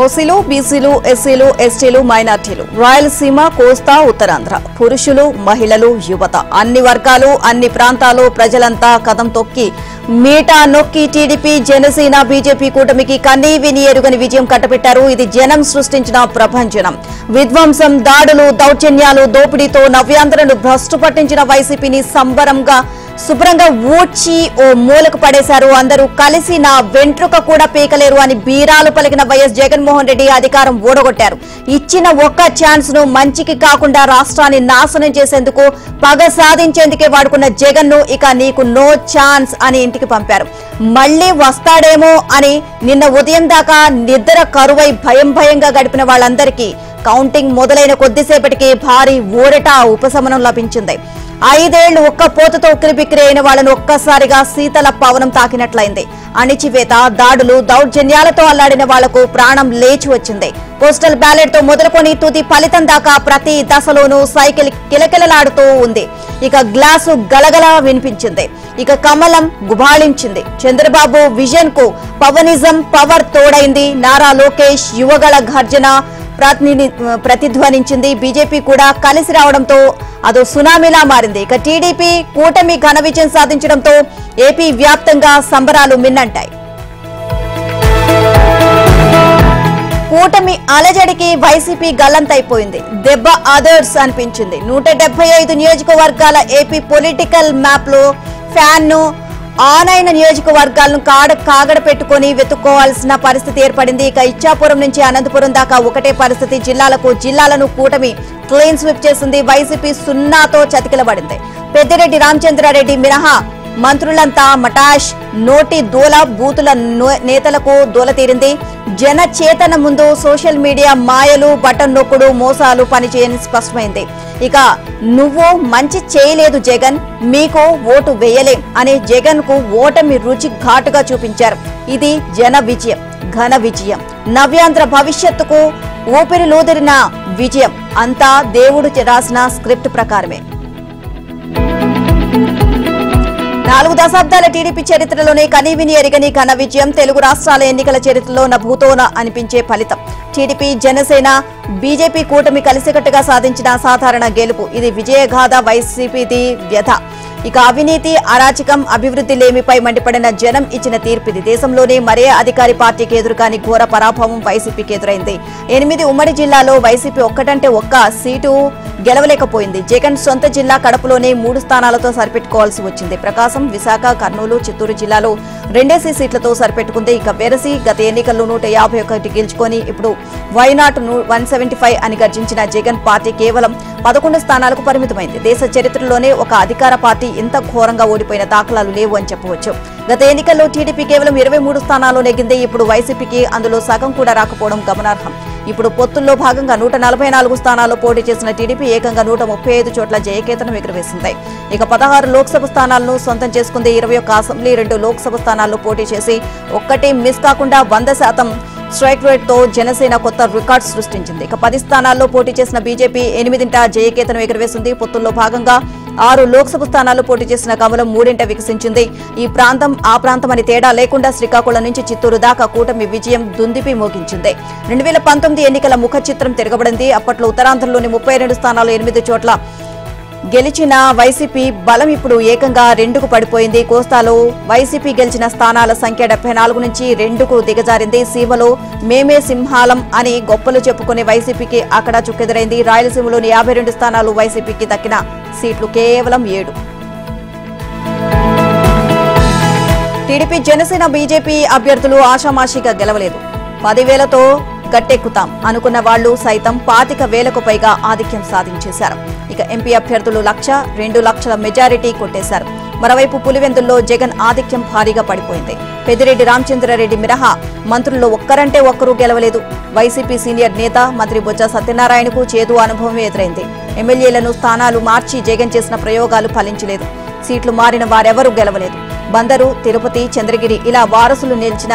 ఓసీలు, బీసీలు, ఎస్సీలు, ఎస్టీలు, మైనార్టీలు, రాయలసీమ, కోస్తా, ఉత్తరాంధ్ర, పురుషులు, మహిళలు, యువత, అన్ని వర్గాలు, అన్ని ప్రాంతాలు ప్రజలంతా కదం తొక్కి మీటా నొక్కి టీడీపీ, జనసేన, బీజేపీ కూటమికి కన్నీ విని ఎరుగని విజయం కట్టబెట్టారు. ఇది జనం సృష్టించిన ప్రభంజనం. విధ్వంసం, దాడులు, దౌర్జన్యాలు, దోపిడీతో నవ్యాంధ్రను భ్రష్టు పట్టించిన వైసీపీని శుభ్రంగా ఊడ్చి ఓ మూలకు పడేశారు. అందరూ కలిసి నా వెంట్రుక కూడా పీకలేరు అని బీరాలు పలికిన వైఎస్ జగన్మోహన్ రెడ్డి అధికారం ఓడగొట్టారు. ఇచ్చిన ఒక్క ఛాన్స్ ను మంచికి కాకుండా రాష్ట్రాన్ని నాశనం చేసేందుకు, పగ సాధించేందుకే వాడుకున్న జగన్ ను ఇక నీకు నో ఛాన్స్ అని ఇంటికి పంపారు. మళ్లీ వస్తాడేమో అని నిన్న ఉదయం దాకా నిద్ర కరువై భయంగా గడిపిన వాళ్ళందరికీ కౌంటింగ్ మొదలైన కొద్దిసేపటికి భారీ ఊరట ఉపశమనం లభించింది. 5 ఏళ్లు ఒక్క పోతుతో ఉక్కిరిబిక్కిరి అయిన వాళ్లను ఒక్కసారిగా శీతల పవనం తాకినట్లయింది. అణిచివేత, దాడులు, దౌర్జన్యాలతో అల్లాడిన వాళ్లకు ప్రాణం లేచి వచ్చింది. పోస్టల్ బ్యాలెట్ తో మొదలుకొని తుది ఫలితం దాకా ప్రతి దశలోనూ సైకిల్ కిలకిలలాడుతూ ఉంది. ఇక గ్లాసు గలగల వినిపించింది. ఇక కమలం గుబాళించింది. చంద్రబాబు విజన్ కు పవనిజం పవర్ తోడైంది. నారా లోకేష్ యువగళ గర్జన ప్రతిధ్వనించింది. బీజేపీ కూడా కలిసి రావడంతో అదో సునామీలా మారింది. ఇక టీడీపీ కూటమి ఘన విజయం సాధించడంతో ఏపీ వ్యాప్తంగా సంబరాలు మిన్నంటాయి. కూటమి అలజడికి వైసీపీ గల్లంతైపోయింది. దెబ్బ అదర్స్ అనిపించింది. 175 నియోజకవర్గాల ఏపీ పొలిటికల్ మ్యాప్ లో ఫ్యాన్ ను ఆన్ అయిన నియోజకవర్గాలను కాగడ పెట్టుకుని వెతుక్కోవాల్సిన పరిస్థితి ఏర్పడింది. ఇక ఇచ్చాపురం నుంచి అనంతపురం దాకా ఒకటే పరిస్థితి. జిల్లాలను కూటమి క్లీన్ స్వీప్ చేసింది. వైసీపీ 0తో చతికిలబడింది. పెద్దిరెడ్డి రామచంద్రారెడ్డి మినహా మంత్రులంతా మటాష్. నోటి దూల బూతుల నేతలకు దూల తీరింది. జన చేతన ముందు సోషల్ మీడియా మాయలు, బటన్ నొక్కుడు, మోసాలు పనిచేయని స్పష్టమైంది. ఇక నువ్వు మంచి చేయలేదు జగన్, మీకు ఓటు వేయలేం అనే జగన్ కు ఓటమి రుచి ఘాటుగా చూపించారు. ఇది జన విజయం, ఘన విజయం, నవ్యాంధ్ర భవిష్యత్తుకు ఊపిరిలూదిరిన విజయం. అంతా దేవుడు రాసిన స్క్రిప్ట్ ప్రకారమే. 4 దశాబ్దాల టీడీపీ చరిత్రలోనే కనీవిని ఎరిగని ఘన విజయం. తెలుగు రాష్ట్రాల ఎన్నికల చరిత్రలో నభూతోన అనిపించే ఫలితం. టీడీపీ, జనసేన, బీజేపీ కూటమి కలిసికట్టుగా సాధించిన సాధారణ గెలుపు. ఇది విజయగాథ. వైసీపీది వ్యధ. ఇక అవినీతి, అరాచకం, అభివృద్ధి లేమిపై మండిపడిన జనం ఇచ్చిన తీర్పిది. దేశంలోనే మరే అధికారి పార్టీకి ఎదురుకాని ఘోర పరాభవం వైసీపీకి ఎదురైంది. 8 ఉమ్మడి జిల్లాలో వైసీపీ ఒక్కటంటే ఒక్క సీటు గెలవలేకపోయింది. జగన్ సొంత జిల్లా కడపలోనే 3 స్థానాలతో సరిపెట్టుకోవాల్సి వచ్చింది. ప్రకాశం, విశాఖ, కర్నూలు, చిత్తూరు జిల్లాలో 2 సీట్లతో సరిపెట్టుకుంది. ఇక వెరసి గత ఎన్నికల్లో 151 గెలుచుకొని ఇప్పుడు వైనాట్ 175 అని గర్జించిన జగన్ పార్టీ కేవలం 11 స్థానాలకు పరిమితమైంది. దేశ చరిత్రలోనే ఒక అధికార పార్టీ ఇంత ఘోరంగా ఓడిపోయిన దాఖలాలు లేవు అని చెప్పవచ్చు. గత ఎన్నికల్లో టీడీపీ కేవలం 23 స్థానాల్లో నెగ్గింది. ఇప్పుడు వైసీపీకి అందులో సగం కూడా రాకపోవడం గమనార్హం. ఇప్పుడు పొత్తుల్లో భాగంగా 144 స్థానాల్లో పోటీ చేసిన టీడీపీ ఏకంగా 135 చోట్ల జయకేతనం ఎగురవేసింది. ఇక 16 లోక్సభ స్థానాలను సొంతం చేసుకుంది. 21 అసెంబ్లీ, 2 లోక్సభ స్థానాల్లో పోటీ చేసి ఒక్కటి మిస్ కాకుండా 100% స్ట్రైక్ రేట్ తో జనసేన కొత్త రికార్డు సృష్టించింది. ఇక 10 స్థానాల్లో పోటీ చేసిన బీజేపీ 8 జయకేతనం ఎగురవేసింది. పొత్తుల్లో భాగంగా 6 లోక్సభ స్థానాల్లో పోటీ చేసిన కమలం 3 వికసించింది. ఈ ప్రాంతం ఆ ప్రాంతం అని తేడా లేకుండా శ్రీకాకుళం నుంచి చిత్తూరు దాకా కూటమి విజయం దుందిపి మోగించింది. 2019 ఎన్నికల ముఖ చిత్రం తిరగబడింది. అప్పట్లో ఉత్తరాంధ్రలోని 32 స్థానాలు 8 చోట్ల గెలిచిన వైసీపీ బలం ఇప్పుడు ఏకంగా 2కు పడిపోయింది. కోస్తాలో వైసీపీ గెలిచిన స్థానాల సంఖ్య 74 నుంచి 2కు దిగజారింది. సీమలో మేమే సింహాలం అని గొప్పలు చెప్పుకునే వైసీపీకి అక్కడ చుక్కెదురైంది. రాయలసీమలోని 52 స్థానాలు వైసీపీకి దక్కిన సీట్లు కేవలం 7. టీడీపీ, జనసేన, బీజేపీ అభ్యర్థులు ఆషామాషిగా గెలవలేదు. 10,000తో గట్టెక్కుతాం అనుకున్న వాళ్లు సైతం 25,000కు పైగా ఆధిక్యం సాధించేశారు. ఇక ఎంపీ అభ్యర్థులు 1,00,000, 2 లక్షల మెజారిటీ కొట్టేశారు. మరోవైపు పులివెందుల్లో జగన్ ఆధిక్యం భారీగా పడిపోయింది. పెద్దిరెడ్డి రామచంద్రారెడ్డి మినహా మంత్రుల్లో ఒక్కరంటే ఒక్కరూ గెలవలేదు. వైసీపీ సీనియర్ నేత మంత్రి బొజ్జ సత్యనారాయణకు చేదు అనుభవం ఎదురైంది. ఎమ్మెల్యేలను స్థానాలు మార్చి జగన్ చేసిన ప్రయోగాలు ఫలించలేదు. సీట్లు మారిన వారెవరూ గెలవలేదు. బందరు, తిరుపతి, చంద్రగిరి ఇలా వారసులు నిలిచిన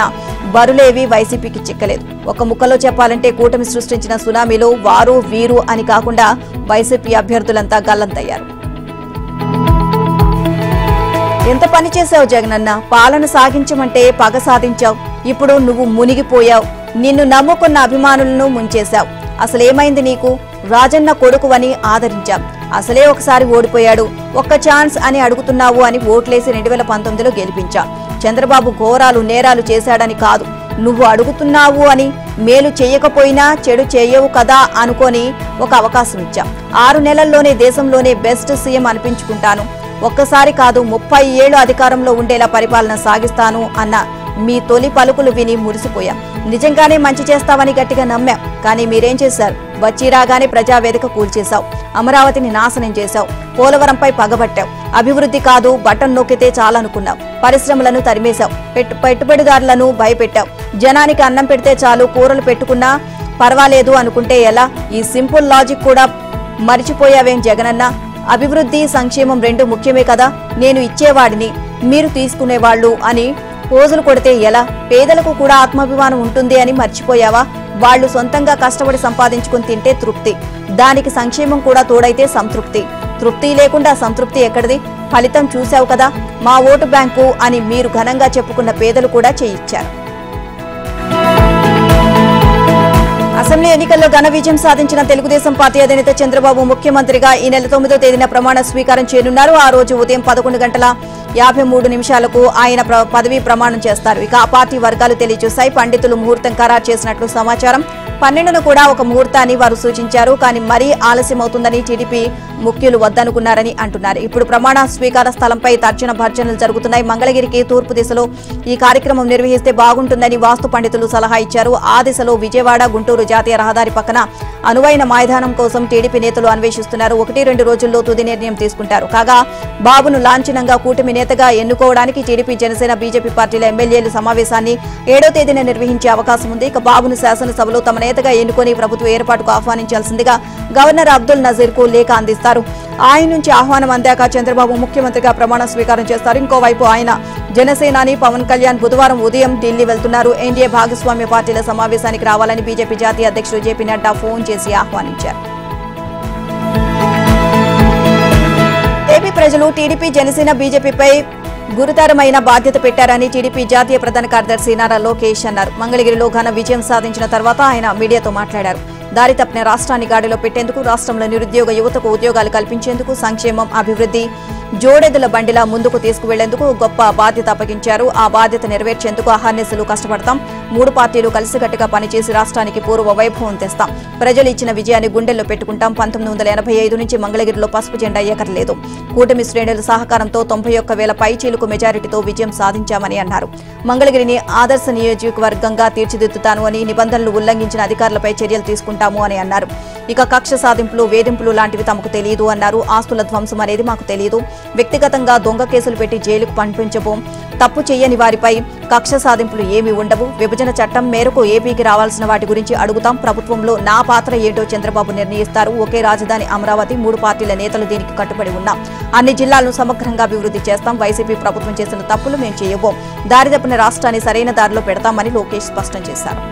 బరులేవి వైసీపీకి చిక్కలేదు. ఒక ముక్కలో చెప్పాలంటే కూటమి సృష్టించిన సునామీలో వారు వీరు అని కాకుండా వైసీపీ అభ్యర్థులంతా గల్లంతయ్యారు. ఎంత పని చేశావు జగనన్న, పాలన సాగించమంటే పగ సాధించావు. ఇప్పుడు నువ్వు మునిగిపోయావు. నిన్ను నమ్ముకున్న అభిమానులను ముంచేశావు. అసలేమైంది నీకు? రాజన్న కొడుకువని ఆదరించాం. అసలే ఒకసారి ఓడిపోయాడు, ఒక్క ఛాన్స్ అని అడుగుతున్నావు అని ఓట్లేసి 2019లో గెలిపించా. చంద్రబాబు ఘోరాలు నేరాలు చేశాడని కాదు, నువ్వు అడుగుతున్నావు అని, మేలు చేయకపోయినా చెడు చేయవు కదా అనుకొని ఒక అవకాశం ఇచ్చాం. 6 నెలల్లోనే దేశంలోనే బెస్ట్ సీఎం అనిపించుకుంటాను, ఒక్కసారి కాదు 30 ఏళ్లు అధికారంలో ఉండేలా పరిపాలన సాగిస్తాను అన్న మీ తొలి పలుకులు విని మురిసిపోయాం. నిజంగానే మంచి చేస్తావని గట్టిగా నమ్మాం. కానీ మీరేం చేశారు? వచ్చి రాగానే ప్రజావేదిక కూల్చేశావు, అమరావతిని నాశనం చేశావు, పోలవరంపై పగబట్టావు, అభివృద్ధి కాదు బటన్ నొక్కితే చాలనుకున్నావు, పరిశ్రమలను తరిమేశావు, పెట్టుబడిదారులను భయపెట్టావు, జనానికి అన్నం పెడితే చాలు కూరలు పెట్టుకున్నా పర్వాలేదు అనుకుంటే ఎలా? ఈ సింపుల్ లాజిక్ కూడా మరిచిపోయావేం జగనన్న? అభివృద్ధి సంక్షేమం రెండు ముఖ్యమే కదా, నేను ఇచ్చేవాడిని మీరు తీసుకునేవాళ్లు అని పోజులు కొడితే ఎలా? పేదలకు కూడా ఆత్మాభిమానం ఉంటుంది అని మర్చిపోయావా? వాళ్లు సొంతంగా కష్టపడి సంపాదించుకుని తింటే తృప్తి, దానికి సంక్షేమం కూడా తోడైతే సంతృప్తి. తృప్తి లేకుండా సంతృప్తి ఎక్కడిది? ఫలితం చూశావు కదా, మా ఓటు బ్యాంకు అని మీరు ఘనంగా చెప్పుకున్న పేదలు కూడా చేయిచ్చారు. అసెంబ్లీ ఎన్నికల్లో ఘన విజయం సాధించిన తెలుగుదేశం పార్టీ అధినేత చంద్రబాబు ముఖ్యమంత్రిగా ఈ నెల 9వ తేదీన ప్రమాణ స్వీకారం చేయనున్నారు. ఆ రోజు ఉదయం 11:53 ఆయన పదవీ ప్రమాణం చేస్తారు. ఇక ఆ పార్టీ వర్గాలు తెలియజేశాయి. పండితులు ముహూర్తం ఖరారు చేసినట్లు సమాచారం. 12న కూడా ఒక ముహూర్తాన్ని వారు సూచించారు. కానీ మరీ ఆలస్యం అవుతుందని టీడీపీ ముఖ్యులు వద్దనుకున్నారని అంటున్నారు. ఇప్పుడు ప్రమాణ స్వీకార స్థలంపై తర్జన భర్జనలు జరుగుతున్నాయి. మంగళగిరికి తూర్పు దిశలో ఈ కార్యక్రమం నిర్వహిస్తే బాగుంటుందని వాస్తు పండితులు సలహా ఇచ్చారు. ఆ దిశలో విజయవాడ గుంటూరు జాతీయ రహదారి పక్కన అనువైన మైదానం కోసం టీడీపీ నేతలు అన్వేషిస్తున్నారు. 1-2 రోజుల్లో తుది నిర్ణయం తీసుకుంటారు. కాగా బాబును లాంఛనంగా కూటమి నేతగా ఎన్నుకోవడానికి టీడీపీ, జనసేన, బీజేపీ పార్టీల ఎమ్మెల్యేలు సమావేశాన్ని 7వ తేదీన నిర్వహించే అవకాశం ఉంది. ఇక బాబును శాసనసభలో తమ నేతగా ఎన్నుకొని ప్రభుత్వ ఏర్పాటుకు ఆహ్వానించాల్సిందిగా గవర్నర్ అబ్దుల్ నజీర్ కు లేఖ అందిస్తారు. ఆయన నుంచి ఆహ్వానం అందాక చంద్రబాబు ముఖ్యమంత్రిగా ప్రమాణ స్వీకారం చేస్తారు. ఇంకోవైపు ఆయన జనసేనాని పవన్ కళ్యాణ్ బుధవారం ఉదయం ఢిల్లీ వెళ్తున్నారు. ఎన్డీఏ భాగస్వామ్య పార్టీల సమావేశానికి రావాలని బీజేపీ జాతీయ అధ్యక్షుడు జేపీ నడ్డా ఫోన్ చేసి ఆహ్వానించారు. ఏపీ ప్రజలు టీడీపీ, జనసేన, బీజేపీపై గురుతరమైన బాధ్యత పెట్టారని టీడీపీ జాతీయ ప్రధాన కార్యదర్శి నారా లోకేష్ అన్నారు. మంగళగిరిలో ఘన విజయం సాధించిన తర్వాత ఆయన మీడియాతో మాట్లాడారు. దారి తప్పిన రాష్ట్రాన్ని గాడిలో పెట్టేందుకు, రాష్ట్రంలో నిరుద్యోగ యువతకు ఉద్యోగాలు కల్పించేందుకు, సంక్షేమం, అభివృద్ధి జోడెదుల బండిలా ముందుకు తీసుకువెళ్లేందుకు గొప్ప బాధ్యత అప్పగించారు. ఆ బాధ్యత నెరవేర్చేందుకు అహర్నిశలు కష్టపడతాం. 3 పార్టీలు కలిసికట్టుగా పనిచేసి రాష్ట్రానికి పూర్వ వైభవం తెస్తాం. ప్రజలు ఇచ్చిన విజయాన్ని గుండెల్లో పెట్టుకుంటాం. 1985 నుంచి మంగళగిరిలో పసుపు జెండా ఎగరలేదు. కూటమి శ్రేణుల సహకారంతో 91,000 పైచీలకు మెజారిటీతో విజయం సాధించామని అన్నారు. మంగళగిరిని ఆదర్శ నియోజకవర్గంగా తీర్చిదిద్దుతాను అని, నిబంధనలు ఉల్లంఘించిన అధికారులపై చర్యలు తీసుకుంటాము అని అన్నారు. ఇక కక్ష సాధింపులు, వేధింపులు లాంటివి తమకు తెలియదు అన్నారు. ఆస్తుల ధ్వంసం అనేది మాకు తెలియదు. వ్యక్తిగతంగా దొంగ కేసులు పెట్టి జైలుకు పంపించబోం. తప్పు చేయని వారిపై కక్ష సాధింపులు ఏమీ ఉండవు. విభజన చట్టం మేరకు ఏపీకి రావాల్సిన వాటి గురించి అడుగుతాం. ప్రభుత్వంలో నా పాత్ర ఏంటో చంద్రబాబు నిర్ణయిస్తారు. ఒకే రాజధాని అమరావతి, 3 పార్టీల నేతలు దీనికి కట్టుబడి ఉన్నాం. అన్ని జిల్లాలను సమగ్రంగా అభివృద్ధి చేస్తాం. వైసీపీ ప్రభుత్వం చేసిన తప్పులు మేము చేయబోం. దారి తప్పిన రాష్ట్రాన్ని సరైన దారిలో పెడతామని లోకేష్ స్పష్టం చేశారు.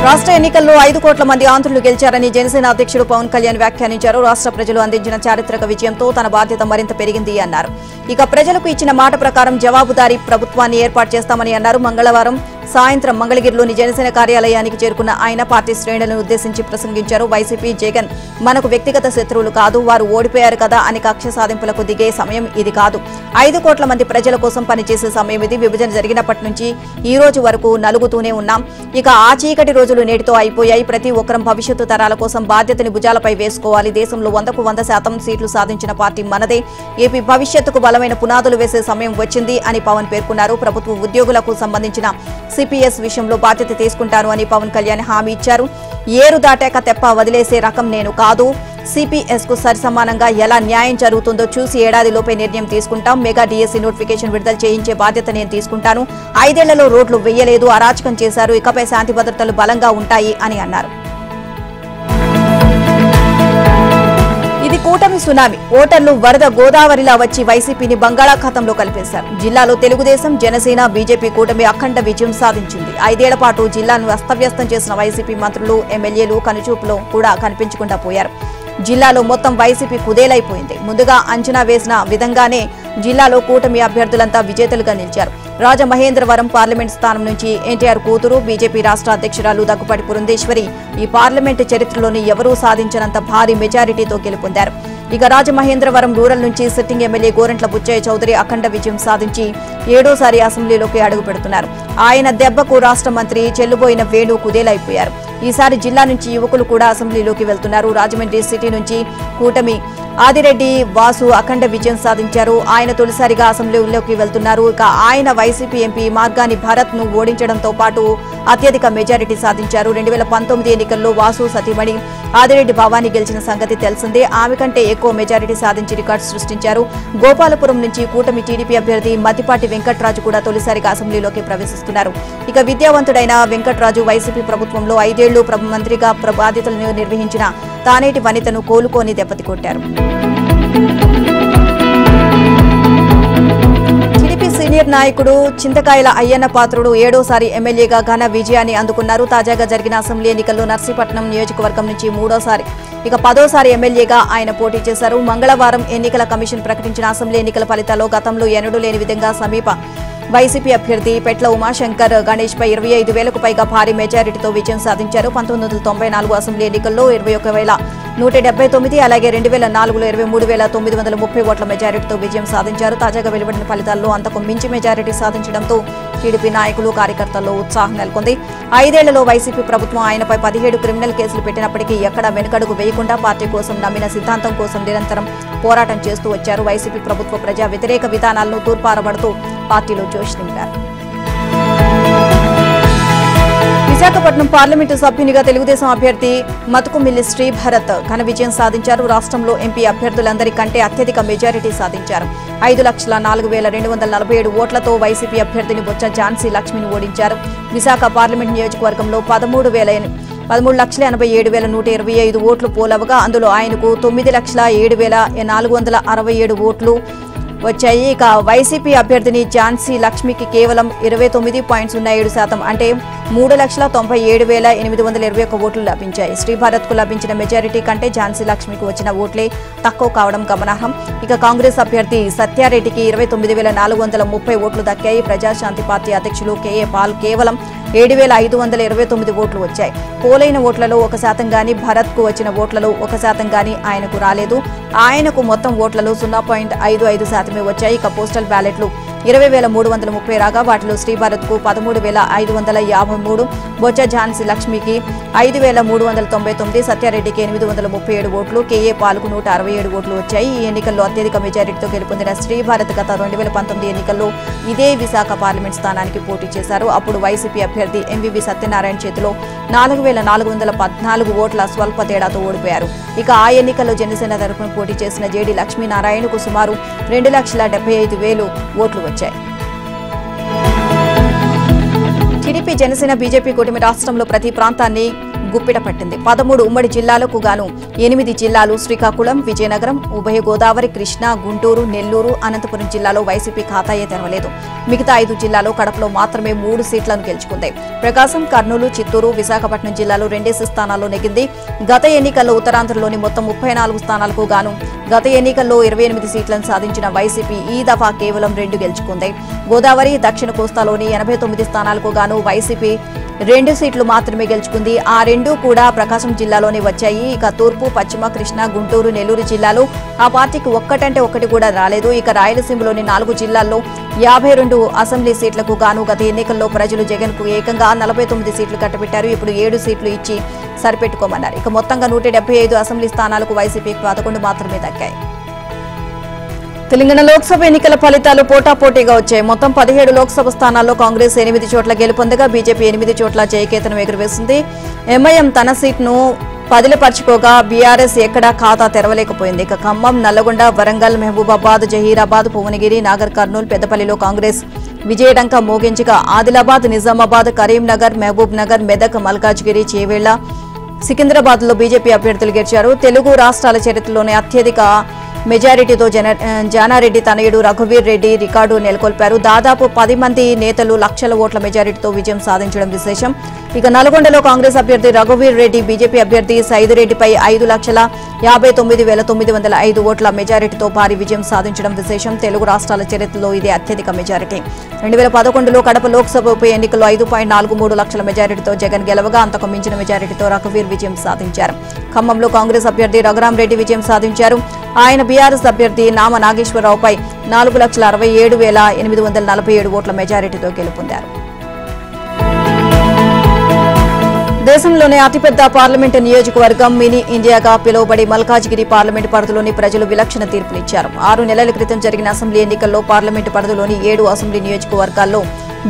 రాష్ట్ర ఎన్నికల్లో 5 కోట్ల మంది ఆంధ్రులు గెలిచారని జనసేన అధ్యక్షుడు పవన్ కళ్యాణ్ వ్యాఖ్యానించారు. రాష్ట్ర ప్రజలు అందించిన చారిత్రక విజయంతో తన బాధ్యత మరింత పెరిగింది అన్నారు. ఇక ప్రజలకు ఇచ్చిన మాట ప్రకారం జవాబుదారీ ప్రభుత్వాన్ని ఏర్పాటు చేస్తామని అన్నారు. మంగళవారం సాయంత్రం మంగళగిరిలోని జనసేన కార్యాలయానికి చేరుకున్న ఆయన పార్టీ శ్రేణులను ఉద్దేశించి ప్రసంగించారు. వైసీపీ, జగన్ మనకు వ్యక్తిగత శత్రువులు కాదు, వారు ఓడిపోయారు కదా అని కక్ష సాధింపులకు దిగే సమయం ఇది కాదు. 5 కోట్ల మంది ప్రజల కోసం పనిచేసే సమయం ఇది. విభజన జరిగినప్పటి నుంచి ఈ రోజు వరకు నలుగుతూనే ఉన్నాం. ఇక ఆ చీకటి రోజులు నేటితో అయిపోయాయి. ప్రతి ఒక్కరం భవిష్యత్తు తరాల కోసం బాధ్యతని భుజాలపై వేసుకోవాలి. దేశంలో 100కు 100% సీట్లు సాధించిన పార్టీ మనదే. ఏపీ భవిష్యత్తుకు బలమైన పునాదులు వేసే సమయం వచ్చింది అని పవన్ పేర్కొన్నారు. ప్రభుత్వ ఉద్యోగులకు సంబంధించిన సిపిఎస్ విషయంలో బాధ్యత తీసుకుంటాను అని పవన్ కళ్యాణ్ హామీ ఇచ్చారు. ఏరు దాటాక తెప్ప వదిలేసే రకం నేను కాదు. సిపిఎస్ కు సరిసమానంగా ఎలా న్యాయం జరుగుతుందో చూసి ఏడాదిలోపే నిర్ణయం తీసుకుంటాం. మెగా డిఎస్సీ నోటిఫికేషన్ విడుదల చేయించే బాధ్యత నేను తీసుకుంటాను. 5 ఏళ్లలో రోడ్లు వేయలేదు, అరాచకం చేశారు. ఇకపై శాంతి భద్రతలు బలంగా ఉంటాయి అని అన్నారు. ఇది కూటమి సునామీ. ఓటర్లు వరద గోదావరిలా వచ్చి వైసీపీని బంగాళాఖాతంలో కలిపేశారు. జిల్లాలో తెలుగుదేశం, జనసేన, బీజేపీ కూటమి అఖండ విజయం సాధించింది. 5 ఏళ్ల పాటు జిల్లాను అస్తవ్యస్తం చేసిన వైసీపీ మంత్రులు, ఎమ్మెల్యేలు కనుచూపులో కూడా కనిపించకుండా పోయారు. జిల్లాలో మొత్తం వైసీపీ కుదేలైపోయింది. ముందుగా అంచనా వేసిన విధంగానే జిల్లాలో కూటమి అభ్యర్థులంతా విజేతలుగా నిలిచారు. రాజమహేంద్రవరం పార్లమెంట్ స్థానం నుంచి ఎన్టీఆర్ కూతురు బీజేపీ రాష్ట్ర అధ్యక్షురాలు దగ్గుపాటి పురంధేశ్వరి ఈ పార్లమెంటు చరిత్రలోని ఎవరూ సాధించినంత భారీ మెజారిటీతో గెలుపొందారు. ఇక రాజమహేంద్రవరం రూరల్ నుంచి సిట్టింగ్ ఎమ్మెల్యే గోరంట్ల బుచ్చయ్య చౌదరి అఖండ విజయం సాధించి 7వ అసెంబ్లీలోకి అడుగు పెడుతున్నారు. ఆయన దెబ్బకు రాష్ట్ర మంత్రి చెల్లుబోయిన వేణు కుదేలైపోయారు. ఈసారి జిల్లా నుంచి యువకులు కూడా అసెంబ్లీలోకి వెళ్తున్నారు. రాజమండ్రి సిటీ నుంచి కూటమి ఆదిరెడ్డి వాసు అఖండ విజయం సాధించారు. ఆయన తొలిసారిగా అసెంబ్లీలోకి వెళ్తున్నారు. ఇక ఆయన వైసీపీ ఎంపీ మార్గాని భరత్ ను ఓడించడంతో పాటు అత్యధిక మెజారిటీ సాధించారు. 2019 ఎన్నికల్లో వాసు సతీమణి ఆదిరెడ్డి భవానీ గెలిచిన సంగతి తెలిసిందే. ఆమె కంటే ఎక్కువ మెజారిటీ సాధించి రికార్డు సృష్టించారు. గోపాలపురం నుంచి కూటమి టీడీపీ అభ్యర్థి మద్దిపాటి వెంకట్రాజు కూడా తొలిసారిగా అసెంబ్లీలోకి ప్రవేశిస్తున్నారు. ఇక విద్యావంతుడైన వెంకట్రాజు వైసీపీ ప్రభుత్వంలో 5 ఏళ్లు మంత్రిగా బాధ్యతలను నిర్వహించిన తానేటి వనితను కోలుకొని దెబ్బతి కొట్టారు. టీడీపీ సీనియర్ నాయకుడు చింతకాయల అయ్యన్న పాత్రుడు 7వ ఎమ్మెల్యేగా ఘన విజయాన్ని అందుకున్నారు. తాజాగా జరిగిన అసెంబ్లీ ఎన్నికల్లో నర్సీపట్నం నియోజకవర్గం నుంచి 3వ ఇక 10వ ఎమ్మెల్యేగా ఆయన పోటీ చేశారు. మంగళవారం ఎన్నికల కమిషన్ ప్రకటించిన అసెంబ్లీ ఎన్నికల ఫలితాల్లో గతంలో ఎన్నడూ లేని విధంగా సమీప వైసీపీ అభ్యర్థి పెట్ల ఉమాశంకర్ గణేష్ పై 25,000కు పైగా భారీ మెజారిటీతో విజయం సాధించారు. 1994 అసెంబ్లీ ఎన్నికల్లో 21,179, అలాగే 2004లో 23,930 ఓట్ల మెజారిటీతో విజయం సాధించారు. తాజాగా వెలువడిన ఫలితాల్లో అంతకు మించి మెజారిటీ సాధించడంతో టీడీపీ నాయకులు కార్యకర్తల్లో ఉత్సాహం నెలకొంది. 5 ఏళ్లలో వైసీపీ ప్రభుత్వం ఆయనపై 17 క్రిమినల్ కేసులు పెట్టినప్పటికీ ఎక్కడా వెనుకడుగు వేయకుండా పార్టీ కోసం నమ్మిన సిద్ధాంతం కోసం నిరంతరం పోరాటం చేస్తూ వచ్చారు. వైసీపీ ప్రభుత్వ ప్రజా వ్యతిరేక విధానాలను తూర్పారబడుతూ పార్టీలో జోష్ నింపారు. విశాఖపట్నం పార్లమెంటు సభ్యునిగా తెలుగుదేశం అభ్యర్థి మతుకుమిల్లి శ్రీభరత్ ఘన విజయం సాధించారు. రాష్ట్రంలో ఎంపీ అభ్యర్థులందరికంటే అత్యధిక మెజారిటీ సాధించారు. 5,04,247 ఓట్లతో వైసీపీ అభ్యర్థిని బొచ్చ ఝాన్సీ లక్ష్మిని ఓడించారు. విశాఖ పార్లమెంట్ నియోజకవర్గంలో 13,87,125 ఓట్లు పోలవగా అందులో ఆయనకు 9,07,467 ఓట్లు వచ్చాయి. ఇక వైసీపీ అభ్యర్థిని ఝాన్సీ లక్ష్మికి కేవలం 29.07% అంటే 3,97,821 ఓట్లు లభించాయి. శ్రీభారత్ కు లభించిన మెజారిటీ కంటే ఝాన్సీ లక్ష్మికి వచ్చిన ఓట్లే తక్కువ కావడం గమనార్హం. ఇక కాంగ్రెస్ అభ్యర్థి సత్యారెడ్డికి 29,430 ఓట్లు దక్కాయి. ప్రజాశాంతి పార్టీ అధ్యక్షులు కేఏ పాల్ కేవలం 7,529 ఓట్లు వచ్చాయి. పోలైన ఓట్లలో 1% గానీ భరత్ కు వచ్చిన ఓట్లలో 1% గానీ ఆయనకు రాలేదు. ఆయనకు మొత్తం ఓట్లలో 0.55% వచ్చాయి. ఇక పోస్టల్ బ్యాలెట్లు 20,330 రాగా వాటిలో శ్రీభారత్ కు 13,553, బొచ్చ ఝాన్సీ లక్ష్మికి 5,399, సత్యారెడ్డికి 837 ఓట్లు, కేఏ పాల్కు 167 ఓట్లు వచ్చాయి. ఈ ఎన్నికల్లో అత్యధిక మెజారిటీతో గెలుపొందిన శ్రీభారత్ గత 2019 ఎన్నికల్లో ఇదే విశాఖ పార్లమెంట్ స్థానానికి పోటీ చేశారు. అప్పుడు వైసీపీ అభ్యర్థి ఎంవివి సత్యనారాయణ చేతిలో 4,414 ఓట్ల స్వల్ప తేడాతో ఓడిపోయారు. ఇక ఆ ఎన్నికల్లో జనసేన తరఫున పోటీ చేసిన జేడీ లక్ష్మీనారాయణకు సుమారు 2,75,000 ఓట్లు వచ్చాయి. టీడీపీ జనసేన బీజేపీ కూటమి రాష్ట్రంలో ప్రతి ప్రాంతాన్ని గుప్పిట పట్టింది. 13 ఉమ్మడి జిల్లాలకు గాను 8 జిల్లాలు శ్రీకాకుళం, విజయనగరం, ఉభయ గోదావరి, కృష్ణా, గుంటూరు, నెల్లూరు, అనంతపురం జిల్లాలో వైసీపీ ఖాతాయే తెరవలేదు. మిగతా 5 జిల్లాలో కడపలో మాత్రమే 3 సీట్లను గెలుచుకుంది. ప్రకాశం, కర్నూలు, చిత్తూరు, విశాఖపట్నం జిల్లాలో 2 స్థానాల్లో నెగ్గింది. గత ఎన్నికల్లో ఉత్తరాంధ్రలోని మొత్తం 34 స్థానాలకు గాను గత ఎన్నికల్లో 28 సీట్లను సాధించిన వైసీపీ ఈ దఫా కేవలం 2 గెలుచుకుంది. గోదావరి, దక్షిణ కోస్తాలోని 89 స్థానాలకు గాను వైసీపీ 2 సీట్లు మాత్రమే గెలుచుకుంది. ఆ 2 కూడా ప్రకాశం జిల్లాలోనే వచ్చాయి. ఇక తూర్పు, పశ్చిమ, కృష్ణా, గుంటూరు, నెల్లూరు జిల్లాలో ఆ పార్టీకి ఒక్కటంటే ఒక్కటి కూడా రాలేదు. ఇక రాయలసీమలోని 4 జిల్లాల్లో 52 అసెంబ్లీ సీట్లకు గాను గత ఎన్నికల్లో ప్రజలు జగన్ కు ఏకంగా 49 సీట్లు కట్టబెట్టారు. ఇప్పుడు 7 సీట్లు ఇచ్చి సరిపెట్టుకోమన్నారు. ఇక మొత్తంగా 175 అసెంబ్లీ స్థానాలకు వైసీపీకి 11 మాత్రమే దక్కాయి. తెలంగాణ లోక్సభ ఎన్నికల ఫలితాలు పోటాపోటీగా వచ్చాయి. మొత్తం 17 లోక్సభ స్థానాల్లో కాంగ్రెస్ 8 చోట్ల గెలుపొందగా బీజేపీ 8 చోట్ల జయకేతనం ఎగురవేసింది. ఎంఐఎం తన సీట్ను పదిలపరుచుకోగా బీఆర్ఎస్ ఎక్కడా ఖాతా తెరవలేకపోయింది. ఇక ఖమ్మం, నల్లగొండ, వరంగల్, మహబూబాబాద్, జహీరాబాద్, భువనగిరి, నాగర్ కర్నూల్, పెద్దపల్లిలో కాంగ్రెస్ విజయడంక మోగించగా ఆదిలాబాద్, నిజామాబాద్, కరీంనగర్, మహబూబ్ నగర్, మెదక్, మల్కాజ్గిరి, చేవేళ్ల, సికింద్రాబాద్ లో బీజేపీ అభ్యర్థులు గెలిచారు. తెలుగు రాష్ట్రాల చరిత్రలోనే అత్యధిక మెజారిటీతో జానారెడ్డి తనయుడు రఘువీర్ రెడ్డి రికార్డు నెలకొల్పారు. దాదాపు 10 మంది నేతలు లక్షల ఓట్ల మెజారిటీతో విజయం సాధించడం విశేషం. ఇక నల్గొండలో కాంగ్రెస్ అభ్యర్థి రఘువీర్ రెడ్డి బీజేపీ అభ్యర్థి సైదిరెడ్డిపై 5,59,905 ఓట్ల మెజారిటీతో భారీ విజయం సాధించడం విశేషం. తెలుగు రాష్ట్రాల చరిత్రలో ఇదే అత్యధిక మెజారిటీ. 2011లో కడప లోక్సభ ఉప ఎన్నికల్లో 5.43 లక్షల మెజారిటీతో జగన్ గెలవగా అంతకు మించిన మెజారిటీతో రఘువీర్ విజయం సాధించారు. ఖమ్మంలో కాంగ్రెస్ అభ్యర్థి రఘురామరెడ్డి విజయం సాధించారు. ఆయన బీఆర్ఎస్ అభ్యర్థి నామ నాగేశ్వరరావుపై 4,67,847 ఓట్ల మెజారిటీతో గెలుపొందారు. దేశంలోనే అతిపెద్ద పార్లమెంటు నియోజకవర్గం మినీ ఇండియాగా పిలువబడి మల్కాజిగిరి పార్లమెంటు పరిధిలోని ప్రజలు విలక్షణ తీర్పునిచ్చారు. 6 నెలల క్రితం జరిగిన అసెంబ్లీ ఎన్నికల్లో పార్లమెంటు పరిధిలోని 7 అసెంబ్లీ నియోజకవర్గాల్లో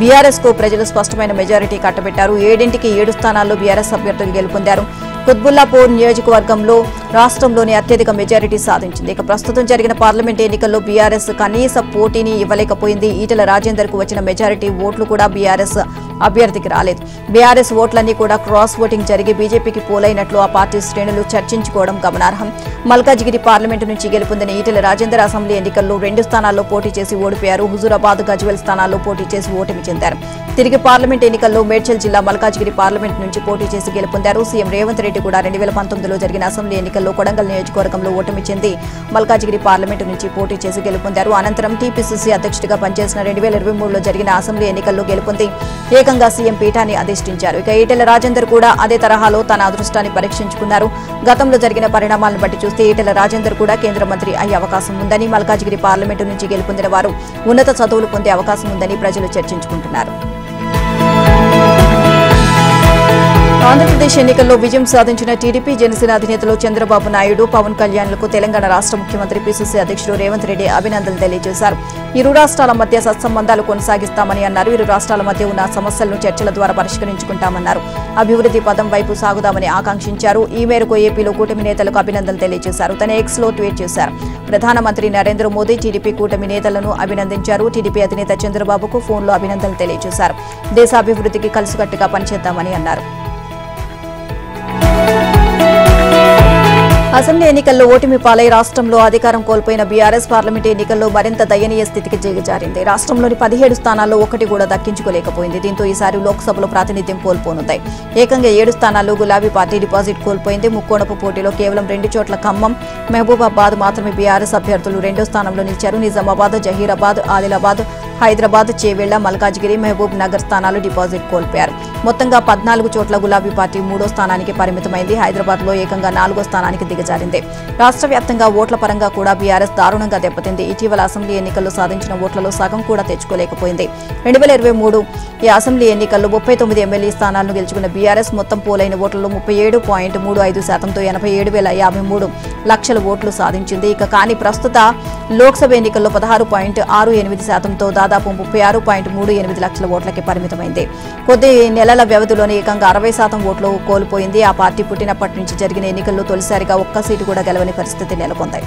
బీఆర్ఎస్ కు ప్రజలు స్పష్టమైన మెజారిటీ కట్టబెట్టారు. 7ంటికి 7 స్థానాల్లో బీఆర్ఎస్ అభ్యర్థులు గెలుపొందారు. కుత్బుల్లాపూర్ నియోజకవర్గంలో రాష్ట్రంలోని అత్యధిక మెజారిటీ సాధించింది. ఇక ప్రస్తుతం జరిగిన పార్లమెంట్ ఎన్నికల్లో బీఆర్ఎస్ కనీస పోటీని ఇవ్వలేకపోయింది. ఈటెల రాజేందర్ కు వచ్చిన మెజారిటీ ఓట్లు కూడా బీఆర్ఎస్ అభ్యర్థికి రాలేదు. బీఆర్ఎస్ ఓట్లన్నీ కూడా క్రాస్ ఓటింగ్ జరిగి బీజేపీకి పోలైనట్లు ఆ పార్టీ శ్రేణులు చర్చించుకోవడం గమనార్హం. మల్కాజిగిరి పార్లమెంటు నుంచి గెలుపొందిన ఈటెల రాజేందర్ అసెంబ్లీ ఎన్నికల్లో 2 స్థానాల్లో పోటీ చేసి ఓడిపోయారు. హుజూరాబాద్, గజ్వేల్ స్థానాల్లో పోటీ చేసి ఓటమి చెందారు. తిరిగి పార్లమెంట్ ఎన్నికల్లో మేడ్చల్ జిల్లా మల్కాజిగిరి పార్లమెంట్ నుంచి పోటీ చేసి గెలుపొందారు. సీఎం రేవంత్ రెడ్డి కూడా 2019లో జరిగిన అసెంబ్లీ ఎన్నికల్లో కొడంగల్ నియోజకవర్గంలో ఓటమి చెంది మల్కాజిగిరి పార్లమెంటు నుంచి పోటీ చేసి గెలుపొందారు. అనంతరం టీపీసీసీ అధ్యక్షుడిగా పనిచేసిన 2023లో జరిగిన అసెంబ్లీ ఎన్నికల్లో గెలుపొంది ఏకంగా సీఎం పీఠాన్ని అధిష్ఠించారు. ఇక ఈటెల రాజేందర్ కూడా అదే తరహాలో తన అదృష్టాన్ని పరీక్షించుకున్నారు. గతంలో జరిగిన పరిణామాలను బట్టి చూస్తే ఈటెల రాజేందర్ కూడా కేంద్ర మంత్రి అయ్యే అవకాశం ఉందని, మల్కాజిగిరి పార్లమెంటు నుంచి గెలుపొందిన వారు ఉన్నత చదువులు పొందే అవకాశం ఉందని ప్రజలు చర్చించుకుంటున్నారు. ఆంధ్రప్రదేశ్ ఎన్నికల్లో విజయం సాధించిన టీడీపీ జనసేన అధినేతలు చంద్రబాబు నాయుడు, పవన్ కళ్యాణ్లకు తెలంగాణ రాష్ట్ర ముఖ్యమంత్రి పీసీసీ అధ్యక్షుడు రేవంత్ రెడ్డి అభినందనలు తెలియజేశారు. ఇరు రాష్ట్రాల మధ్య సత్సంబంధాలు కొనసాగిస్తామని అన్నారు. ఇరు రాష్ట్రాల మధ్య ఉన్న సమస్యలను చర్చల ద్వారా పరిష్కరించుకుంటామన్నారు. అభివృద్ధి పదం వైపు సాగుదామని ఆకాంక్షించారు. ఈ మేరకు ఏపీలో కూటమి నేతలకు అభినందనలు తెలియజేశారు. తన ఎక్స్ లో ట్వీట్ చేశారు. ప్రధానమంత్రి నరేంద్ర మోదీ టీడీపీ కూటమి నేతలను అభినందించారు. టీడీపీ అధినేత చంద్రబాబుకు ఫోన్లో అభినందనలు తెలియజేశారు. దేశాభివృద్ధికి కలిసికట్టుగా పనిచేద్దామని అన్నారు. అసెంబ్లీ ఎన్నికల్లో ఓటమి పాలై రాష్ట్రంలో అధికారం కోల్పోయిన బీఆర్ఎస్ పార్లమెంటు ఎన్నికల్లో మరింత దయనీయ స్థితికి దిగజారింది. రాష్ట్రంలోని 17 స్థానాల్లో ఒకటి కూడా దక్కించుకోలేకపోయింది. దీంతో ఈసారి లోక్సభలో ప్రాతినిధ్యం కోల్పోనుంది. ఏకంగా 7 స్థానాల్లో గులాబీ పార్టీ డిపాజిట్ కోల్పోయింది. ముక్కోణపు పోటీలో కేవలం 2 చోట్ల ఖమ్మం, మహబూబాబాద్ మాత్రమే బీఆర్ఎస్ అభ్యర్థులు 2వ స్థానంలో నిలిచారు. నిజామాబాద్, జహీరాబాద్, ఆదిలాబాద్, హైదరాబాద్, చేవెళ్ల, మల్కాజిగిరి, మహబూబ్ నగర్ స్థానాలు డిపాజిట్ కోల్పోయారు. మొత్తంగా 14 చోట్ల గులాబీ పార్టీ 3వ స్థానానికి పరిమితమైంది. హైదరాబాద్ లో ఏకంగా 4వ స్థానానికి దిగజారింది. రాష్ట్ర వ్యాప్తంగా ఓట్ల పరంగా కూడా బీఆర్ఎస్ దారుణంగా దెబ్బతింది. ఇటీవల అసెంబ్లీ ఎన్నికల్లో సాధించిన ఓట్లలో సగం కూడా తెచ్చుకోలేకపోయింది. 2023 ఈ అసెంబ్లీ ఎన్నికల్లో 39 ఎమ్మెల్యే స్థానాలను గెలుచుకున్న బీఆర్ఎస్ మొత్తం పోలైన ఓట్లలో 37.35%తో 87,053 లక్షల ఓట్లు సాధించింది. ఇక కానీ ప్రస్తుత లోక్సభ ఎన్నికల్లో 16.68%తో దాదాపు 36.38 లక్షల ఓట్లకి పరిమితమైంది. కొద్ది నెలల వ్యవధిలోనే ఏకంగా 60% ఓట్లు కోల్పోయింది. ఆ పార్టీ పుట్టినప్పటి నుంచి జరిగిన ఎన్నికల్లో తొలిసారిగా ఒక్క సీటు కూడా గెలవని పరిస్థితి నెలకొంది.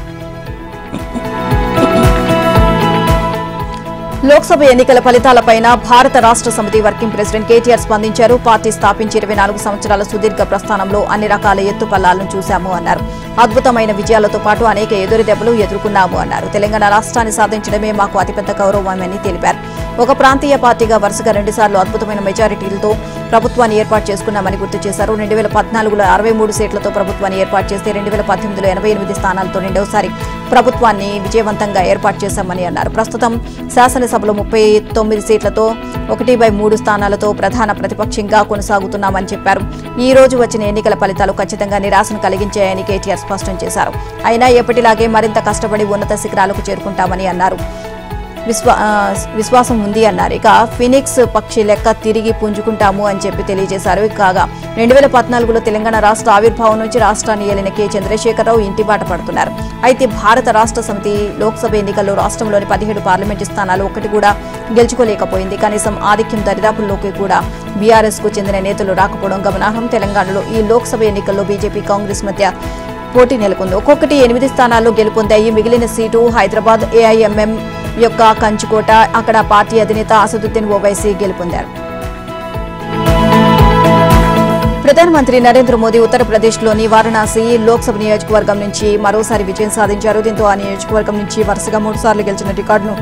లోక్సభ ఎన్నికల ఫలితాలపైన భారత రాష్ట్ర సమితి వర్కింగ్ ప్రెసిడెంట్ కేటీఆర్ స్పందించారు. పార్టీ స్థాపించి 24 సంవత్సరాల సుదీర్ఘ ప్రస్థానంలో అన్ని రకాల ఎత్తుపల్లాలను చూశాము అన్నారు. అద్భుతమైన విజయాలతో పాటు అనేక ఎదురు దెబ్బలు ఎదుర్కొన్నాము అన్నారు. తెలంగాణ రాష్ట్రాన్ని సాధించడమే మాకు అతిపెద్ద గౌరవమని తెలిపారు. ఒక ప్రాంతీయ పార్టీగా వరుసగా 2 సార్లు అద్భుతమైన మెజారిటీలతో ప్రభుత్వాన్ని ఏర్పాటు చేసుకున్నామని గుర్తు చేశారు. 2014లో 63 సీట్లతో ప్రభుత్వాన్ని ఏర్పాటు చేస్తే 2018లో 88 స్థానాలతో రెండవసారి ప్రభుత్వాన్ని విజయవంతంగా ఏర్పాటు చేశామని అన్నారు. ప్రస్తుతం శాసనసభలో 39 సీట్లతో 1/3 స్థానాలతో ప్రధాన ప్రతిపక్షంగా కొనసాగుతున్నామని చెప్పారు. ఈ రోజు వచ్చిన ఎన్నికల ఫలితాలు ఖచ్చితంగా నిరాశను కలిగించాయని కేటీఆర్ స్పష్టం చేశారు. అయినా ఎప్పటిలాగే మరింత కష్టపడి ఉన్నత శిఖరాలకు చేరుకుంటామని అన్నారు. విశ్వాసం ఉంది అన్నారు. ఇక ఫినిక్స్ పక్షి లెక్క తిరిగి పుంజుకుంటాము అని చెప్పి తెలియజేశారు. కాగా 2014లో తెలంగాణ రాష్ట్ర ఆవిర్భావం నుంచి రాష్ట్రాన్ని ఏలిన కె చంద్రశేఖరరావు ఇంటిబాట పడుతున్నారు. అయితే భారత రాష్ట్ర సమితి లోక్సభ ఎన్నికల్లో రాష్ట్రంలోని 17 పార్లమెంటు స్థానాలు ఒకటి కూడా గెలుచుకోలేకపోయింది. కనీసం ఆధిక్యం దరిదాపుల్లోకి కూడా బీఆర్ఎస్ కు చెందిన నేతలు రాకపోవడం గమనార్హం. తెలంగాణలో ఈ లోక్సభ ఎన్నికల్లో బీజేపీ, కాంగ్రెస్ మధ్య పోటీ నెలకొంది. ఒక్కొక్కటి 8 స్థానాల్లో గెలుపొందాయి. మిగిలిన సీటు హైదరాబాద్ ఏఐఎంఎం యొక్క కంచుకోట. అక్కడ పార్టీ అధినేత అసదుద్దీన్ ఓవైసీ గెలుపొందారు. ప్రధానమంత్రి నరేంద్ర మోదీ ఉత్తరప్రదేశ్లోని వారణాసి లోక్సభ నియోజకవర్గం నుంచి మరోసారి విజయం సాధించారు. దీంతో ఆ నియోజకవర్గం నుంచి వరుసగా 3 సార్లు గెలిచిన రికార్డును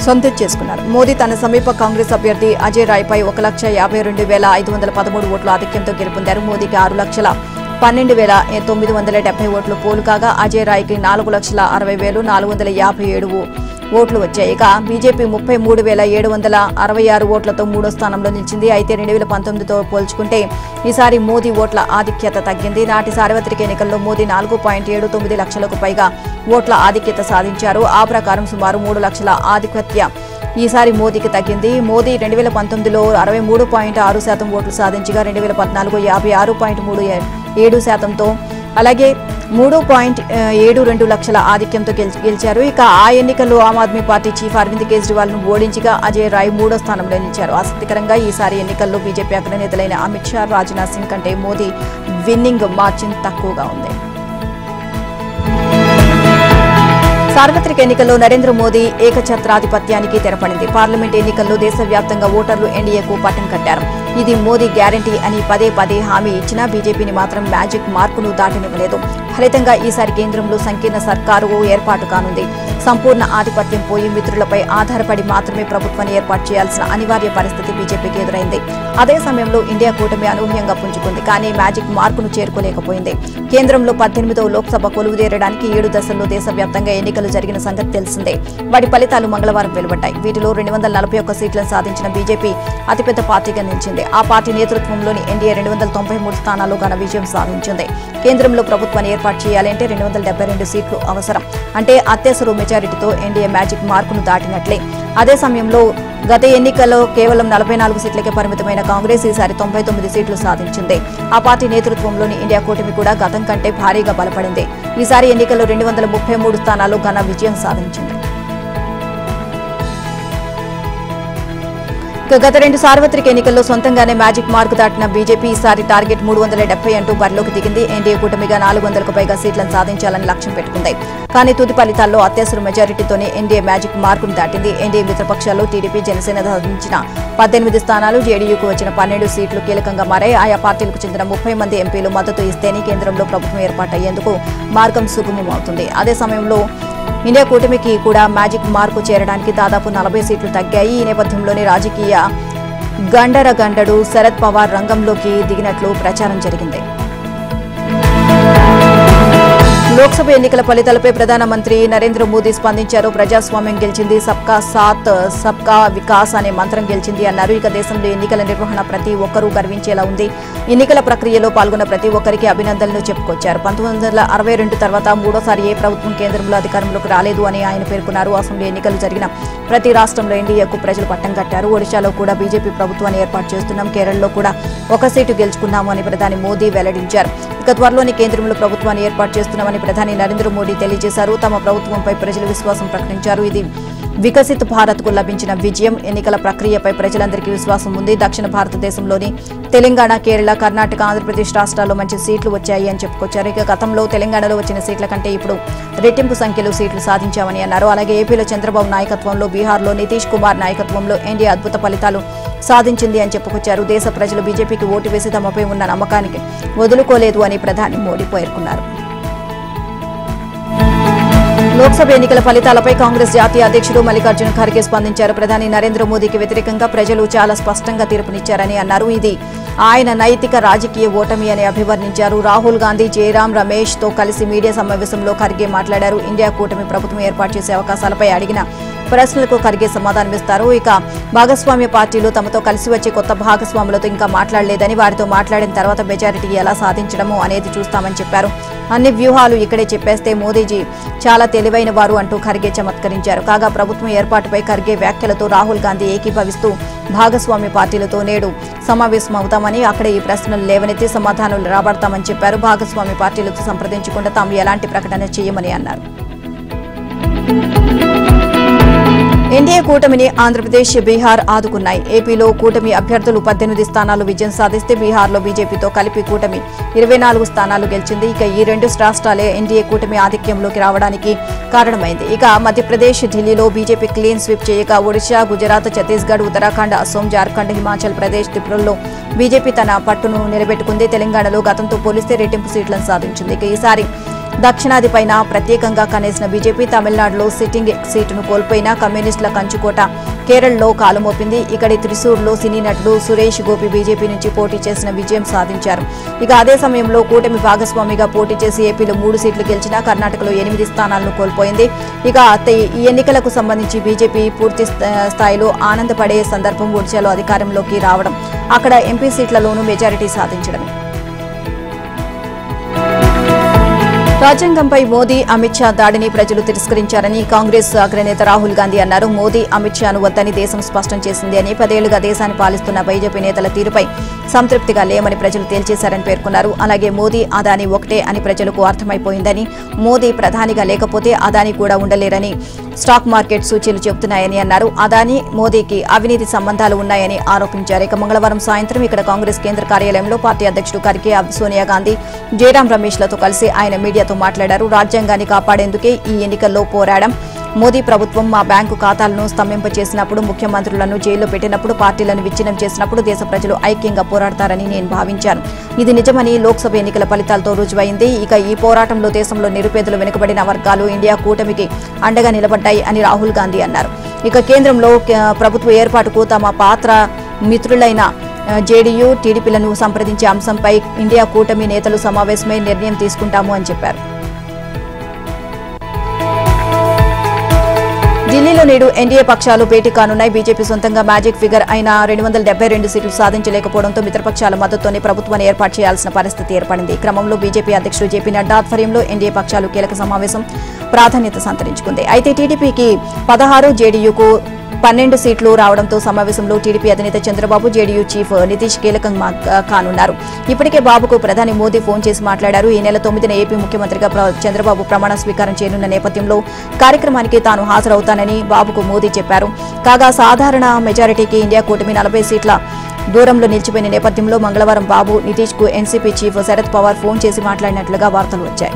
సొంతం చేసుకున్నారు. మోదీ తన సమీప కాంగ్రెస్ అభ్యర్థి అజయ్ రాయ్ పై 1,52,513 ఓట్ల ఆధిక్యంతో గెలుపొందారు. మోదీకి 6,12,970 ఓట్లు పోలు కాగా అజయ్ రాయ్కి 4,60,457 ఓట్లు వచ్చాయి. ఇక బీజేపీ 33,766 ఓట్లతో మూడో స్థానంలో నిలిచింది. అయితే 2019తో పోల్చుకుంటే ఈసారి మోదీ ఓట్ల ఆధిక్యత తగ్గింది. నాటి సార్వత్రిక ఎన్నికల్లో మోదీ 4.79 లక్షలకు పైగా ఓట్ల ఆధిక్యత సాధించారు. ఆ ప్రకారం సుమారు 3 లక్షల ఆధిక్యత ఈసారి మోదీకి తగ్గింది. మోదీ 2019లో 63.6% ఓట్లు సాధించగా 2014 56.37%తో అలాగే 3.72 లక్షల ఆధిక్యంతో గెలిచారు. ఇక ఆ ఎన్నికల్లో ఆమ్ ఆద్మీ పార్టీ చీఫ్ అరవింద్ కేజ్రీవాల్ ను ఓడించగా అజయ్ రాయ్ మూడో స్థానంలో నిలిచారు. ఆసక్తికరంగా ఈసారి ఎన్నికల్లో బీజేపీ అగ్రనేతలైన అమిత్ షా, రాజ్నాథ్ సింగ్ కంటే మోదీ విన్నింగ్ మార్జిన్ తక్కువగా ఉంది. సార్వత్రిక ఎన్నికల్లో నరేంద్ర మోదీ ఏకఛత్రాధిపత్యానికి తెరపడింది. పార్లమెంట్ ఎన్నికల్లో దేశవ్యాప్తంగా ఓటర్లు ఎన్డీఏకు పట్టం కట్టారు. ఇది మోదీ గ్యారంటీ అని పదే పదే హామీ ఇచ్చినా బీజేపీని మాత్రం మ్యాజిక్ మార్కును దాటనివ్వలేదు. ఫలితంగా ఈసారి కేంద్రంలో సంకీర్ణ సర్కారు ఏర్పాటు కానుంది. సంపూర్ణ ఆధిపత్యం పోయి మిత్రులపై ఆధారపడి మాత్రమే ప్రభుత్వాన్ని ఏర్పాటు చేయాల్సిన అనివార్య పరిస్థితి బీజేపీకి ఎదురైంది. అదే సమయంలో ఇండియా కూటమి అనూహ్యంగా పుంజుకుంది. కానీ మ్యాజిక్ మార్కును చేరుకోలేకపోయింది. కేంద్రంలో 18వ లోక్సభ కొలువుదేరడానికి 7 దశల్లో దేశవ్యాప్తంగా ఎన్నికలు జరిగిన సంగతి తెలిసిందే. వాటి ఫలితాలు మంగళవారం వెలువడ్డాయి. వీటిలో 241 సీట్లను సాధించిన బీజేపీ అతిపెద్ద పార్టీగా నిలిచింది. ఆ పార్టీ నేతృత్వంలోని ఎన్డీఏ 293 స్థానాల్లో ఘన విజయం సాధించింది. కేంద్రంలో ప్రభుత్వాన్ని ఏర్పాటు చేయాలంటే 272 సీట్లు అవసరం. అంటే అత్యవసర మెజారిటీతో ఎన్డీఏ మ్యాజిక్ మార్కును దాటినట్లే. అదే సమయంలో గత ఎన్నికల్లో కేవలం 44 సీట్లకే పరిమితమైన కాంగ్రెస్ ఈసారి 99 సీట్లు సాధించింది. ఆ పార్టీ నేతృత్వంలోని ఇండియా కూటమి కూడా గతం కంటే భారీగా బలపడింది. ఈసారి ఎన్నికల్లో 233 స్థానాల్లో ఘన విజయం సాధించింది. గత 2 సార్వత్రిక ఎన్నికల్లో సొంతంగానే మ్యాజిక్ మార్కు దాటిన బీజేపీ ఈసారి టార్గెట్ 370 అంటూ బరిలోకి దిగింది. ఎన్డీఏ కూటమిగా 400కు పైగా సీట్లను సాధించాలని లక్ష్యం పెట్టుకుంది. కానీ తుది ఫలితాల్లో అత్యవసర మెజారిటీతోనే ఎన్డీఏ మ్యాజిక్ మార్కును దాటింది. ఎన్డీఏ మిత్రపక్షాల్లో టీడీపీ, జనసేన సాధించిన 18 స్థానాలు, జేడీయూకు వచ్చిన 12 సీట్లు కీలకంగా మారాయి. ఆయా పార్టీలకు చెందిన 30 మంది ఎంపీలు మద్దతు ఇస్తేనే కేంద్రంలో ప్రభుత్వం ఏర్పాటయ్యేందుకు మార్గం సుగమమవుతుంది. అదే సమయంలో ఇండియా కూటమికి కూడా మ్యాజిక్ మార్కు చేరడానికి దాదాపు 40 సీట్లు తగ్గాయి. ఈ నేపథ్యంలోనే రాజకీయ గండరగండడు శరద్ పవార్ రంగంలోకి దిగినట్లు ప్రచారం జరిగింది. లోక్సభ ఎన్నికల ఫలితాలపై ప్రధానమంత్రి నరేంద్ర మోదీ స్పందించారు. ప్రజాస్వామ్యం గెలిచింది, సబ్కా సాత్ సబ్కా వికాస్ అనే మంత్రం గెలిచింది అన్నారు. ఇక దేశంలో ఎన్నికల నిర్వహణ ప్రతి ఒక్కరూ గర్వించేలా ఉంది. ఎన్నికల ప్రక్రియలో పాల్గొన్న ప్రతి ఒక్కరికి అభినందనలు చెప్పుకొచ్చారు. 1962 తర్వాత మూడోసారి ఏ ప్రభుత్వం కేంద్రంలో అధికారంలోకి రాలేదు అని ఆయన పేర్కొన్నారు. అసెంబ్లీ ఎన్నికలు జరిగిన ప్రతి రాష్ట్రంలో ఎన్డీఏకు ప్రజలు పట్టం కట్టారు. ఒడిశాలో కూడా బీజేపీ ప్రభుత్వాన్ని ఏర్పాటు చేస్తున్నాం, కేరళలో కూడా 1 సీటు గెలుచుకున్నాము అని ప్రధాని మోదీ వెల్లడించారు. ఇక త్వరలోనే కేంద్రంలో ప్రభుత్వాన్ని ఏర్పాటు చేస్తున్నామని ప్రధాని నరేంద్ర మోదీ తెలియజేశారు. తమ ప్రభుత్వంపై ప్రజలు విశ్వాసం ప్రకటించారు. ఇది వికసిత్ భారత్కు లభించిన విజయం. ఎన్నికల ప్రక్రియపై ప్రజలందరికీ విశ్వాసం ఉంది. దక్షిణ భారతదేశంలోని తెలంగాణ, కేరళ, కర్ణాటక, ఆంధ్రప్రదేశ్ రాష్ట్రాల్లో మంచి సీట్లు వచ్చాయి అని చెప్పుకొచ్చారు. ఇక గతంలో తెలంగాణలో వచ్చిన సీట్ల కంటే ఇప్పుడు రెట్టింపు సంఖ్యలో సీట్లు సాధించామని అన్నారు. అలాగే ఏపీలో చంద్రబాబు నాయకత్వంలో, బీహార్లో నితీష్ కుమార్ నాయకత్వంలో ఎన్డీఏ అద్భుత ఫలితాలు సాధించింది అని చెప్పుకొచ్చారు. దేశ ప్రజలు బీజేపీకి ఓటు వేసి తమపై ఉన్న నమ్మకానికి వదులుకోలేదు అని ప్రధాని మోడీ పేర్కొన్నారు. లోక్సభ ఎన్నికల ఫలితాలపై కాంగ్రెస్ జాతీయ అధ్యక్షుడు మల్లికార్జున ఖర్గే స్పందించారు. ప్రధాని నరేంద్ర మోదీకి వ్యతిరేకంగా ప్రజలు చాలా స్పష్టంగా తీర్పునిచ్చారని అన్నారు. ఇది ఆయన నైతిక రాజకీయ ఓటమి అని అభివర్ణించారు. రాహుల్ గాంధీ, జయరాం రమేష్ తో కలిసి మీడియా సమావేశంలో ఖర్గే మాట్లాడారు. ఇండియా కూటమి ప్రభుత్వం ఏర్పాటు చేసే అవకాశాలపై అడిగిన ప్రశ్నలకు ఖర్గే సమాధానమిస్తారు. ఇక భాగస్వామ్య పార్టీలు తమతో కలిసి వచ్చే కొత్త భాగస్వాములతో ఇంకా మాట్లాడలేదని, వారితో మాట్లాడిన తర్వాత మెజారిటీ ఎలా సాధించడము అనేది చూస్తామని చెప్పారు. అన్ని వ్యూహాలు ఇక్కడే చెప్పేస్తే మోదీజీ చాలా తెలివైన వారు అంటూ ఖర్గే చమత్కరించారు. కాగా ప్రభుత్వం ఏర్పాటుపై ఖర్గే వ్యాఖ్యలతో రాహుల్ గాంధీ ఏకీభవిస్తూ భాగస్వామ్య పార్టీలతో నేడు సమావేశమవుతామని, అక్కడే ఈ ప్రశ్నలు లేవనెత్తి సమాధానాలు రాబడతామని చెప్పారు. భాగస్వామ్య పార్టీలతో సంప్రదించకుండా తాము ఎలాంటి ప్రకటన చేయమని అన్నారు. ఎన్డీఏ కూటమిని ఆంధ్రప్రదేశ్, బీహార్ ఆదుకున్నాయి. ఏపీలో కూటమి అభ్యర్థులు 18 స్థానాలు విజయం సాధిస్తే బీహార్లో బీజేపీతో కలిపి కూటమి 24 స్థానాలు గెలిచింది. ఇక ఈ 2 రాష్ట్రాలే ఎన్డీఏ కూటమి ఆధిక్యంలోకి రావడానికి కారణమైంది. ఇక మధ్యప్రదేశ్, ఢిల్లీలో బీజేపీ క్లీన్ స్వీప్ చేయగా ఒడిశా, గుజరాత్, ఛత్తీస్గఢ్, ఉత్తరాఖండ్, అసోం, జార్ఖండ్, హిమాచల్ ప్రదేశ్, త్రిపురలో బీజేపీ తన పట్టును నిలబెట్టుకుంది. తెలంగాణలో గతంతో పోలిస్తే రెట్టింపు సీట్లను సాధించింది. ఇక ఈసారి దక్షిణాదిపైన ప్రత్యేకంగా కనేసిన బీజేపీ తమిళనాడులో సిట్టింగ్ సీటును కోల్పోయిన కమ్యూనిస్టుల కంచుకోట కేరళలో కాలుమోపింది. ఇక్కడి త్రిశూర్లో సినీ నటుడు సురేష్ గోపి బీజేపీ నుంచి పోటీ చేసిన విజయం సాధించారు. ఇక అదే సమయంలో కూటమి భాగస్వామిగా పోటీ చేసి ఏపీలో 3 సీట్లు గెలిచినా కర్ణాటకలో 8 స్థానాలను కోల్పోయింది. ఇక ఈ ఎన్నికలకు సంబంధించి బీజేపీ పూర్తి స్థాయిలో ఆనందపడే సందర్భం ఒడిశాలో అధికారంలోకి రావడం, అక్కడ ఎంపీ సీట్లలోనూ మెజారిటీ సాధించడమే. రాజ్యాంగంపై మోదీ అమిత్ షా దాడిని ప్రజలు తిరస్కరించారని కాంగ్రెస్ అగ్రనేత రాహుల్ గాంధీ అన్నారు. మోదీ అమిత్ షాను వద్దని దేశం స్పష్టం చేసింది అని, 10 ఏళ్లుగా దేశాన్ని పాలిస్తున్న బీజేపీ నేతల తీరుపై సంతృప్తిగా లేమని ప్రజలు తేల్చేశారని పేర్కొన్నారు. అలాగే మోదీ అదానీ ఒకటే అని ప్రజలకు అర్థమైపోయిందని, మోదీ ప్రధానిగా లేకపోతే అదానీ కూడా ఉండలేరని స్టాక్ మార్కెట్ సూచీలు చెబుతున్నాయని అన్నారు. అదానీ మోదీకి అవినీతి సంబంధాలు ఉన్నాయని ఆరోపించారు. ఇక మంగళవారం సాయంత్రం ఇక్కడ కాంగ్రెస్ కేంద్ర కార్యాలయంలో పార్టీ అధ్యక్షుడు ఖర్గే, సోనియా గాంధీ, జయరాం రమేష్లతో కలిసి ఆయన మీడియాతో మాట్లాడారు. రాజ్యాంగాన్ని కాపాడేందుకే ఈ ఎన్నికల్లో పోరాడాం. మోదీ ప్రభుత్వం మా బ్యాంకు ఖాతాలను స్తంభింపచేసినప్పుడు, ముఖ్యమంత్రులను జైల్లో పెట్టినప్పుడు, పార్టీలను విచ్ఛిన్నం చేసినప్పుడు దేశ ప్రజలు ఐక్యంగా పోరాడతారని నేను భావించాను. ఇది నిజమని లోక్సభ ఎన్నికల ఫలితాలతో రుజువైంది. ఇక ఈ పోరాటంలో దేశంలో నిరుపేదలు, వెనుకబడిన వర్గాలు ఇండియా కూటమికి అండగా నిలబడ్డాయి అని రాహుల్ గాంధీ అన్నారు. ఇక కేంద్రంలో ప్రభుత్వ ఏర్పాటుకు తమ పాత్ర మిత్రులైన జేడీయూ, టీడీపీలను సంప్రదించే అంశంపై ఇండియా కూటమి నేతలు సమావేశమై నిర్ణయం తీసుకుంటాము అని చెప్పారు. ఢిల్లీలో నేడు ఎన్డీఏ పక్షాలు భేటీ కానున్నాయి. బీజేపీ సొంతంగా మ్యాజిక్ ఫిగర్ అయిన 272 సీట్లు సాధించలేకపోవడంతో మిత్రపక్షాల మద్దతుతోనే ప్రభుత్వాన్ని ఏర్పాటు చేయాల్సిన పరిస్థితి ఏర్పడింది. ఈ క్రమంలో బీజేపీ అధ్యక్షుడు జేపీ నడ్డా ఆధ్వర్యంలో ఎన్డీఏ పక్షాలు కీలక సమావేశం ప్రాధాన్యత సంతరించుకుంది. అయితే టీడీపీకి 16, జేడీయూకు 12 సీట్లు రావడంతో సమావేశంలో టీడీపీ అధినేత చంద్రబాబు, జేడీయూ చీఫ్ నితీష్ కీలకంగా కానున్నారు. ఇప్పటికే బాబుకు ప్రధాని మోదీ ఫోన్ చేసి మాట్లాడారు. ఈ నెల 9న ఏపీ ముఖ్యమంత్రిగా చంద్రబాబు ప్రమాణ స్వీకారం చేయనున్న నేపథ్యంలో కార్యక్రమానికి తాను హాజరవుతానని బాబుకు మోదీ చెప్పారు. కాగా సాధారణ మెజారిటీకి ఇండియా కూటమి 40 సీట్ల దూరంలో నిలిచిపోయిన నేపథ్యంలో మంగళవారం బాబు, నితీష్ కు NCP chief Sharad Pawar phone చేసి మాట్లాడినట్లుగా వార్తలు వచ్చాయి.